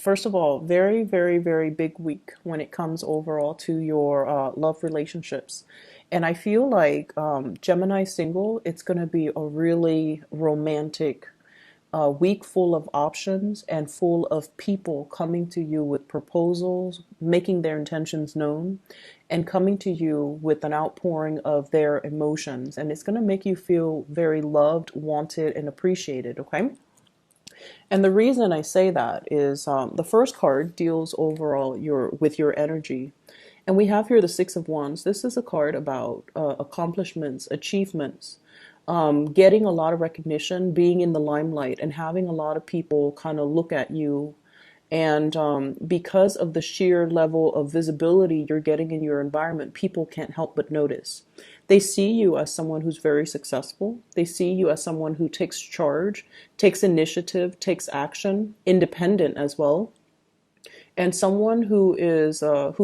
First of all, very, very, very big week when it comes overall to your love relationships. And I feel like Gemini single, it's going to be a really romantic week full of options and full of people coming to you with proposals, making their intentions known, and coming to you with an outpouring of their emotions. And it's going to make you feel very loved, wanted, and appreciated, okay? And the reason I say that is the first card deals overall with your energy. And we have here the Six of Wands. This is a card about accomplishments, achievements, getting a lot of recognition, being in the limelight, and having a lot of people kind of look at you. And because of the sheer level of visibility you're getting in your environment, people can't help but notice. They see you as someone who's very successful. They see you as someone who takes charge, takes initiative, takes action, independent as well, and someone who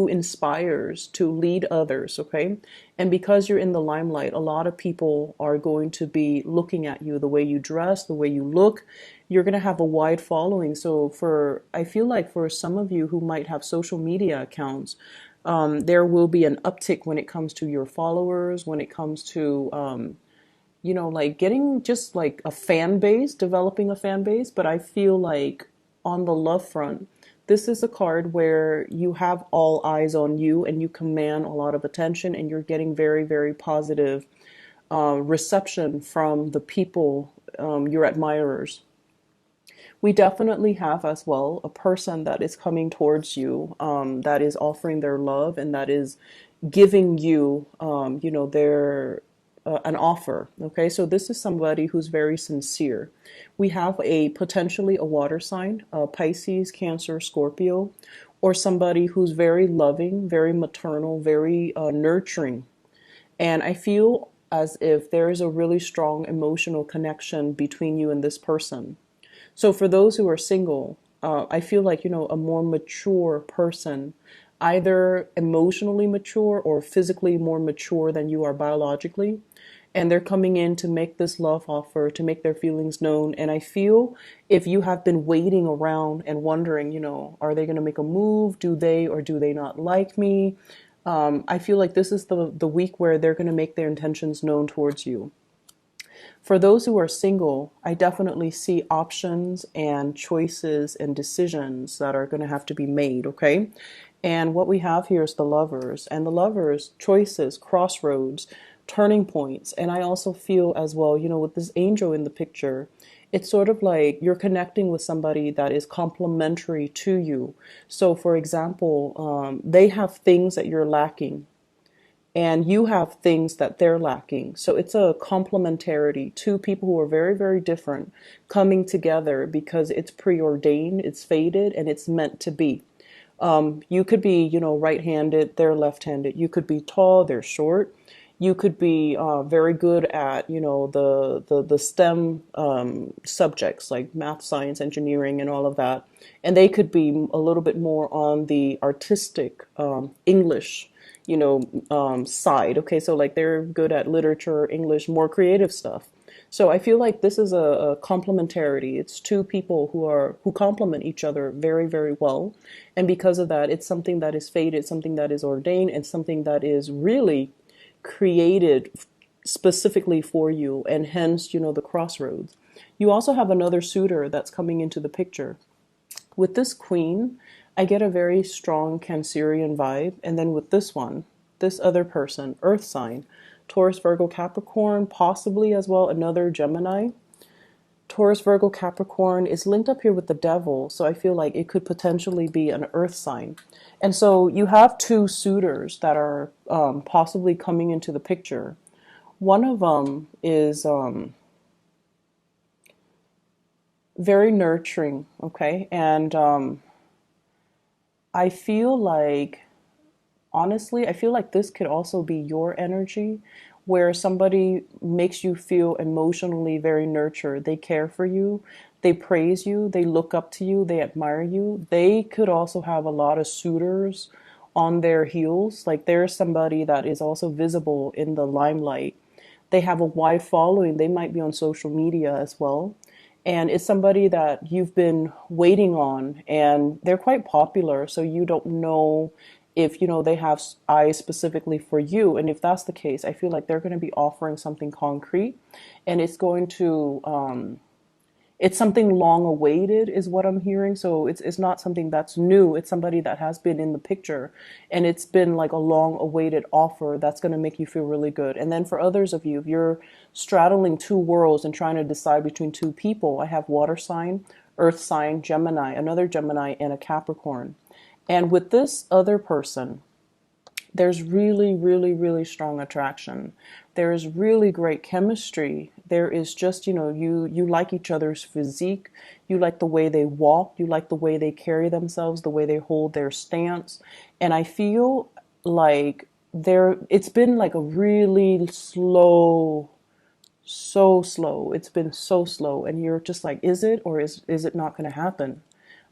inspires to lead others, okay? And because you're in the limelight, a lot of people are going to be looking at you, the way you dress, the way you look. You're going to have a wide following. So I feel like for some of you who might have social media accounts, there will be an uptick when it comes to your followers, when it comes to like getting just like a fan base, developing a fan base. But I feel like on the love front, this is a card where you have all eyes on you and you command a lot of attention, and you're getting very, very positive reception from the people, your admirers. We definitely have as well a person that is coming towards you, that is offering their love and that is giving you, their an offer. Okay, so this is somebody who's very sincere. We have potentially a water sign, Pisces, Cancer, Scorpio, or somebody who's very loving, very maternal, very nurturing. And I feel as if there is a really strong emotional connection between you and this person. So for those who are single, I feel like, a more mature person, either emotionally mature or physically more mature than you are biologically. And they're coming in to make this love offer, to make their feelings known. And I feel if you have been waiting around and wondering, are they going to make a move? Do they or do they not like me? I feel like this is the week where they're going to make their intentions known towards you. For those who are single, I definitely see options and choices and decisions that are going to have to be made, okay? And what we have here is the lovers. And the lovers, choices, crossroads, turning points. And I also feel as well, with this angel in the picture, it's sort of like you're connecting with somebody that is complementary to you. So for example, they have things that you're lacking, and you have things that they're lacking. So it's a complementarity. Two people who are very, very different coming together because it's preordained, it's fated, and it's meant to be. You could be, right-handed, they're left-handed. You could be tall, they're short. You could be very good at, the STEM subjects like math, science, engineering, and all of that. And they could be a little bit more on the artistic English, side. Okay, so like they're good at literature, English, more creative stuff. So I feel like this is a complementarity. It's two people who complement each other very, very well. And because of that, it's something that is fated, something that is ordained, and something that is really created specifically for you, and hence, the crossroads. You also have another suitor that's coming into the picture. With this queen, I get a very strong Cancerian vibe. And then with this one, this other person, earth sign, Taurus, Virgo, Capricorn, possibly as well another Gemini. Taurus, Virgo, Capricorn is linked up here with the devil, so I feel like it could potentially be an earth sign. And so you have two suitors that are possibly coming into the picture. One of them is very nurturing, okay? And I feel like, honestly, I feel like this could also be your energy, where somebody makes you feel emotionally very nurtured. They care for you, they praise you, they look up to you, they admire you. They could also have a lot of suitors on their heels. Like there's somebody that is also visible in the limelight. They have a wide following. They might be on social media as well. and it's somebody that you've been waiting on, and they're quite popular, so you don't know if they have eyes specifically for you. And if that's the case, I feel like they're going to be offering something concrete, and it's going to it's something long awaited is what I'm hearing. So it's not something that's new. It's somebody that has been in the picture, and it's been like a long awaited offer that's going to make you feel really good. And then for others of you, if you're straddling two worlds and trying to decide between two people, I have water sign, earth sign, Gemini, another Gemini, and a Capricorn. And with this other person, there's really, really, really strong attraction. There is really great chemistry. There is just, you like each other's physique. You like the way they walk. You like the way they carry themselves, the way they hold their stance. And I feel like it's been like a really slow, so slow. It's been so slow. And you're just like, is it, or is it not going to happen?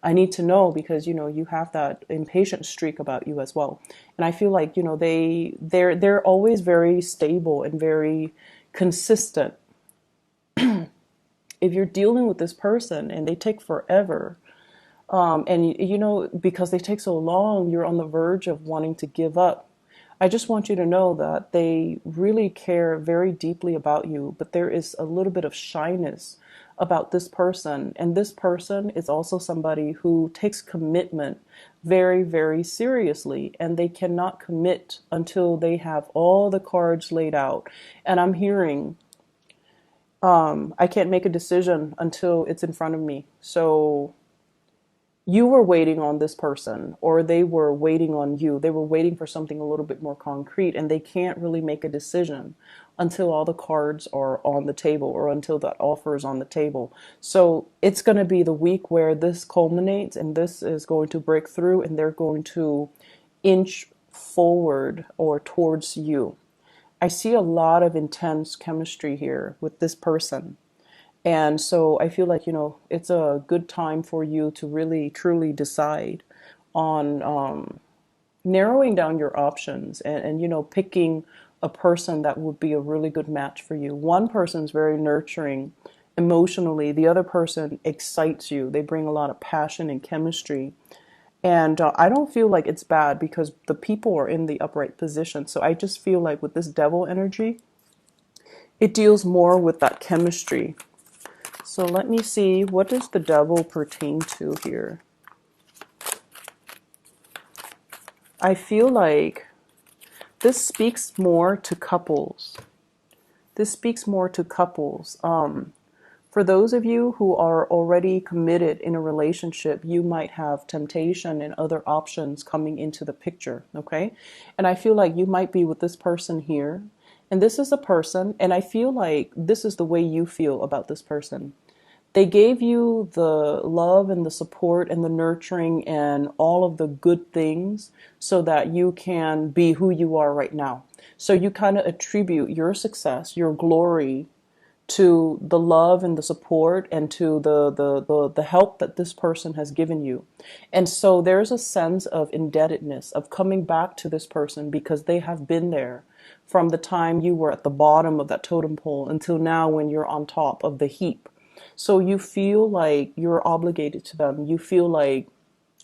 I need to know, because you have that impatient streak about you as well. And I feel like they're always very stable and very consistent. If you're dealing with this person and they take forever, and because they take so long, you're on the verge of wanting to give up. I just want you to know that they really care very deeply about you, but there is a little bit of shyness about this person. And this person is also somebody who takes commitment very, very seriously, and they cannot commit until they have all the cards laid out. And I'm hearing, I can't make a decision until it's in front of me. So you were waiting on this person, or they were waiting on you. They were waiting for something a little bit more concrete, and they can't really make a decision until all the cards are on the table, or until that offer is on the table. So it's going to be the week where this culminates, and this is going to break through, and they're going to inch forward or towards you. I see a lot of intense chemistry here with this person. And so I feel like, it's a good time for you to really, truly decide on narrowing down your options, and picking a person that would be a really good match for you. One person's very nurturing emotionally. The other person excites you. They bring a lot of passion and chemistry. And I don't feel like it's bad, because the people are in the upright position. So I just feel like with this devil energy, it deals more with that chemistry. So let me see, what does the devil pertain to here? I feel like this speaks more to couples. This speaks more to couples. For those of you who are already committed in a relationship, you might have temptation and other options coming into the picture, okay? And I feel like you might be with this person here, and this is a person, and I feel like this is the way you feel about this person. They gave you the love and the support and the nurturing and all of the good things so that you can be who you are right now. So you kind of attribute your success, your glory, to the love and the support, and to the help that this person has given you. And so there's a sense of indebtedness, of coming back to this person, because they have been there from the time you were at the bottom of that totem pole until now when you're on top of the heap. So you feel like you're obligated to them. You feel like,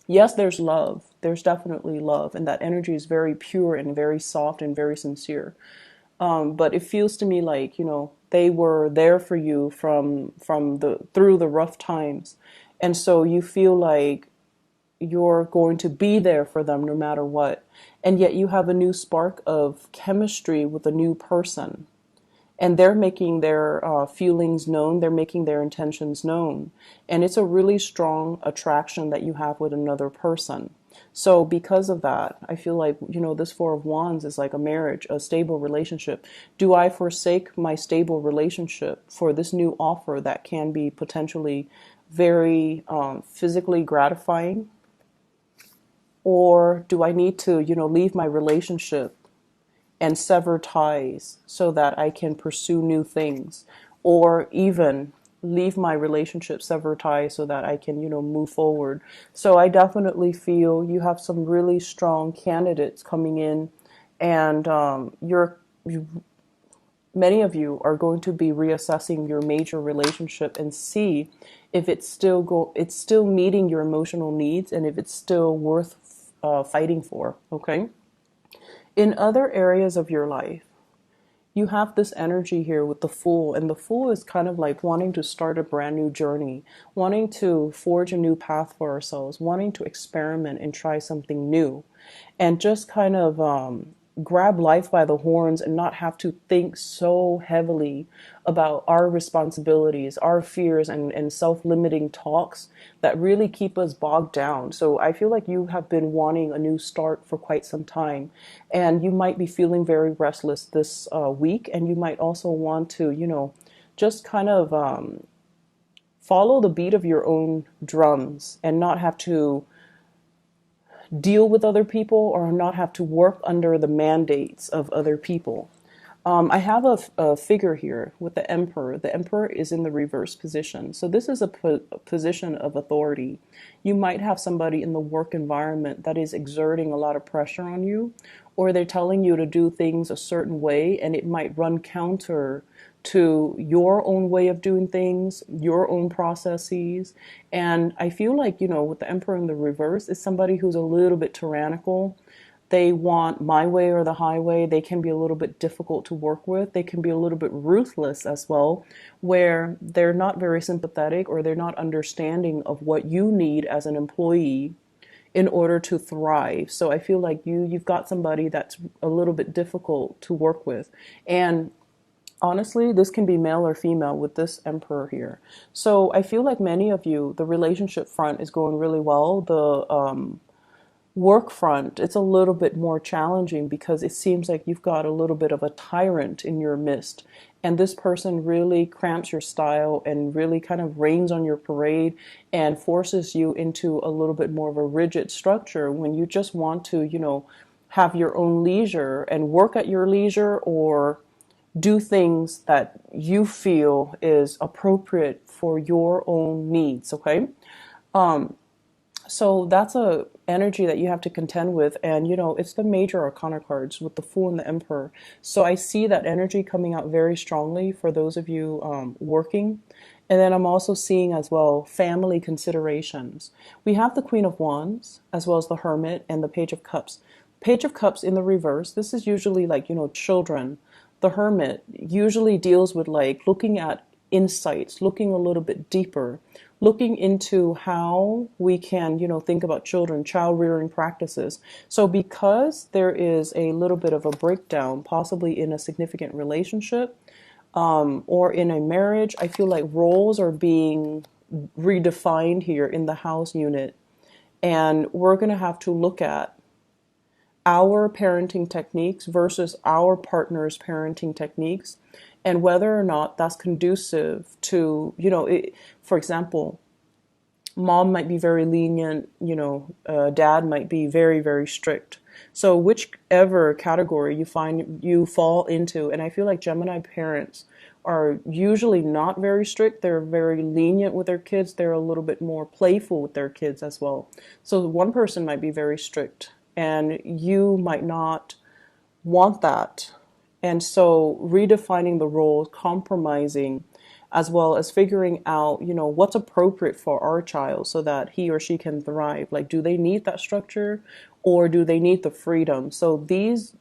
yes, there's love. There's definitely love. And that energy is very pure and very soft and very sincere. But it feels to me like, they were there for you through the rough times. And so you feel like you're going to be there for them no matter what. And yet you have a new spark of chemistry with a new person. And they're making their feelings known. They're making their intentions known. And it's a really strong attraction that you have with another person. So because of that, I feel like, this Four of Wands is like a marriage, a stable relationship. Do I forsake my stable relationship for this new offer that can be potentially very physically gratifying? Or do I need to, leave my relationship and sever ties so that I can pursue new things? Or even leave my relationship, sever ties so that I can, move forward. So I definitely feel you have some really strong candidates coming in, and many of you are going to be reassessing your major relationship and see if it's still meeting your emotional needs and if it's still worth fighting for. Okay. In other areas of your life, you have this energy here with the Fool, and the Fool is kind of like wanting to start a brand new journey, wanting to forge a new path for ourselves, wanting to experiment and try something new, and just kind of grab life by the horns and not have to think so heavily about our responsibilities, our fears, and self-limiting talks that really keep us bogged down. So I feel like you have been wanting a new start for quite some time, and you might be feeling very restless this week, and you might also want to, just kind of follow the beat of your own drums and not have to deal with other people or not have to work under the mandates of other people. I have a figure here with the Emperor. The Emperor is in the reverse position. So this is a position of authority. You might have somebody in the work environment that is exerting a lot of pressure on you, or they're telling you to do things a certain way, and it might run counter to your own way of doing things, your own processes. And I feel like, with the Emperor in the reverse, is somebody who's a little bit tyrannical. They want my way or the highway. They can be a little bit difficult to work with. They can be a little bit ruthless as well, where they're not very sympathetic or they're not understanding of what you need as an employee in order to thrive. So I feel like you've got somebody that's a little bit difficult to work with. And honestly, this can be male or female with this Emperor here. So I feel like many of you, the relationship front is going really well. The work front, it's a little bit more challenging because it seems like you've got a little bit of a tyrant in your midst. And this person really cramps your style and really kind of rains on your parade and forces you into a little bit more of a rigid structure when you just want to, have your own leisure and work at your leisure or do things that you feel is appropriate for your own needs. Okay. So that's a energy that you have to contend with. And, it's the major arcana cards with the Fool and the Emperor. So I see that energy coming out very strongly for those of you working. And then I'm also seeing as well family considerations. We have the Queen of Wands as well as the Hermit and the Page of Cups. Page of Cups in the reverse, this is usually like, children. The Hermit usually deals with like looking at insights, looking a little bit deeper, looking into how we can, think about children, child rearing practices. So because there is a little bit of a breakdown, possibly in a significant relationship or in a marriage, I feel like roles are being redefined here in the house unit. And we're going to have to look at our parenting techniques versus our partner's parenting techniques, and whether or not that's conducive to, for example, mom might be very lenient, dad might be very, very strict. So whichever category you find you fall into, and I feel like Gemini parents are usually not very strict. They're very lenient with their kids. They're a little bit more playful with their kids as well. So one person might be very strict and you might not want that. And so redefining the roles, compromising, as well as figuring out, what's appropriate for our child so that he or she can thrive. Like, do they need that structure or do they need the freedom? So these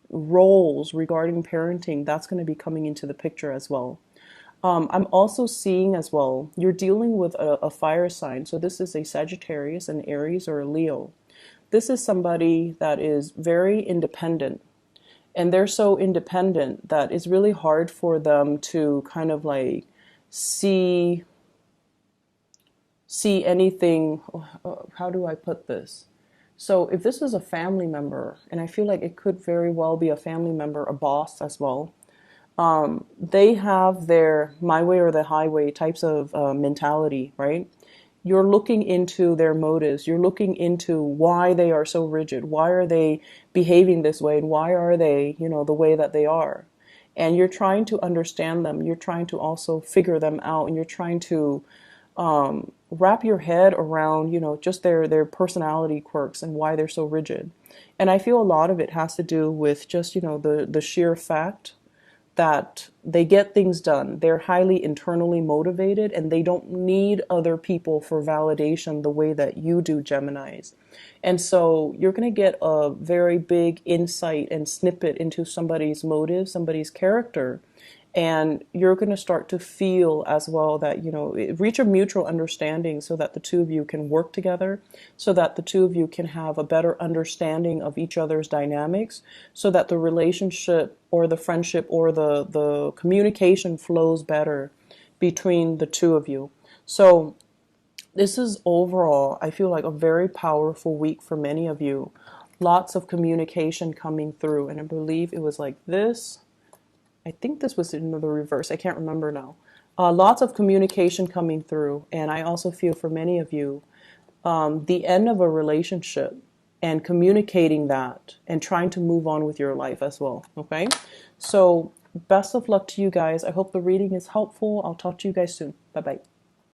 roles regarding parenting, that's going to be coming into the picture as well. I'm also seeing as well, you're dealing with a fire sign. So this is a Sagittarius, an Aries, or a Leo. This is somebody that is very independent. And they're so independent that it's really hard for them to kind of like see anything. How do I put this? So if this is a family member, and I feel like it could very well be a family member, a boss as well, they have their my way or the highway types of mentality, right? You're looking into their motives. You're looking into why they are so rigid. Why are they behaving this way? And why are they, the way that they are? And you're trying to understand them. You're trying to also figure them out. And you're trying to wrap your head around, just their personality quirks and why they're so rigid. And I feel a lot of it has to do with just, the sheer fact that they get things done. They're highly internally motivated and they don't need other people for validation the way that you do, Geminis. And so you're going to get a very big insight and snippet into somebody's motive, somebody's character. And you're going to start to feel as well that, reach a mutual understanding so that the two of you can work together, so that the two of you can have a better understanding of each other's dynamics, so that the relationship or the friendship or the communication flows better between the two of you. So this is overall, I feel like, a very powerful week for many of you. Lots of communication coming through. And I believe it was like this. I think this was in the reverse. I can't remember now. Lots of communication coming through. And I also feel for many of you, the end of a relationship and communicating that and trying to move on with your life as well. Okay. So best of luck to you guys. I hope the reading is helpful. I'll talk to you guys soon. Bye-bye.